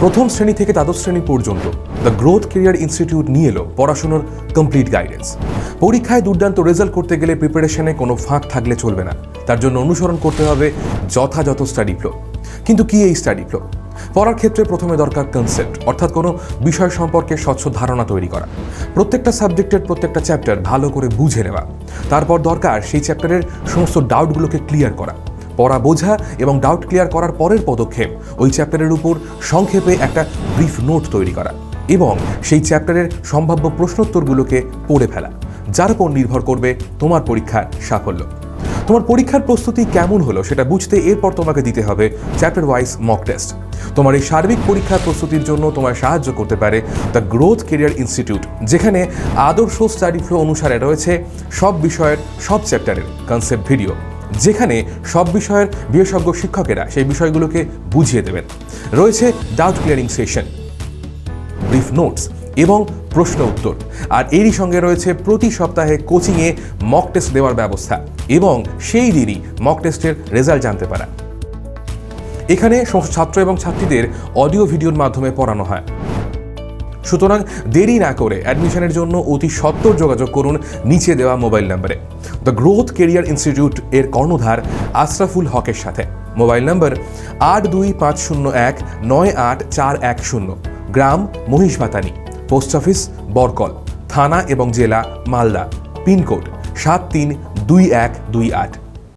প্রথম শ্রেণী থেকে দ্বাদশ শ্রেণী পর্যন্ত দ্য গ্রোথ কেরিয়ার ইনস্টিটিউট নিয়ে এলো পড়াশোনার কমপ্লিট গাইডেন্স। পরীক্ষায় দুর্দান্ত রেজাল্ট করতে গেলে প্রিপারেশনে কোনো ফাঁক থাকলে চলবে না, তার জন্য অনুসরণ করতে হবে যথাযথ স্টাডি ফ্লো। কিন্তু কি এই স্টাডি ফ্লো? পড়ার ক্ষেত্রে প্রথমে দরকার কনসেপ্ট, অর্থাৎ কোনো বিষয় সম্পর্কে স্বচ্ছ ধারণা তৈরি করা, প্রত্যেকটা সাবজেক্টের প্রত্যেকটা চ্যাপ্টার ভালো করে বুঝে নেওয়া। তারপর দরকার সেই চ্যাপ্টারের সমস্ত ডাউটগুলোকে ক্লিয়ার করা। পড়া বোঝা এবং ডাউট ক্লিয়ার করার পরের পদক্ষেপ ওই চ্যাপ্টারের উপর সংক্ষেপে একটা ব্রিফ নোট তৈরি করা এবং সেই চ্যাপ্টারের সম্ভাব্য প্রশ্নোত্তরগুলোকে পড়ে ফেলা, যার উপর নির্ভর করবে তোমার পরীক্ষার সাফল্য। তোমার পরীক্ষার প্রস্তুতি কেমন হলো সেটা বুঝতে এরপর তোমাকে দিতে হবে চ্যাপ্টার ওয়াইজ মক টেস্ট। তোমার এই সার্বিক পরীক্ষার প্রস্তুতির জন্য তোমায় সাহায্য করতে পারে দ্য গ্রোথ কেরিয়ার ইনস্টিটিউট, যেখানে আদর্শ স্টাডি ফ্লো অনুসারে রয়েছে সব বিষয়ের সব চ্যাপ্টারের কনসেপ্ট ভিডিও, যেখানে সব বিষয়ের বিশেষজ্ঞ শিক্ষকেরা সেই বিষয়গুলোকে বুঝিয়ে দেবেন। রয়েছে doubt clearing session, brief notes এবং প্রশ্ন উত্তর। আর এরই সঙ্গে রয়েছে প্রতি সপ্তাহে কোচিংয়ে মক টেস্ট দেওয়ার ব্যবস্থা এবং সেই দিনই মক টেস্টের রেজাল্ট জানতে পারা। এখানে সমস্ত ছাত্র এবং ছাত্রীদের অডিও ভিডিওর মাধ্যমে পড়ানো হয়। সুতরাং দেরি না করে অ্যাডমিশনের জন্য অতি সত্বর যোগাযোগ করুন নিচে দেওয়া মোবাইল নম্বরে। দ্য গ্রোথ কেরিয়ার ইনস্টিটিউট এর কর্ণধার আশরাফুল হকের সাথে। মোবাইল নম্বর 8250198410, গ্রাম মহিষভাতানি, পোস্ট অফিস বরকল, থানা এবং জেলা মালদা, পিনকোড 732128।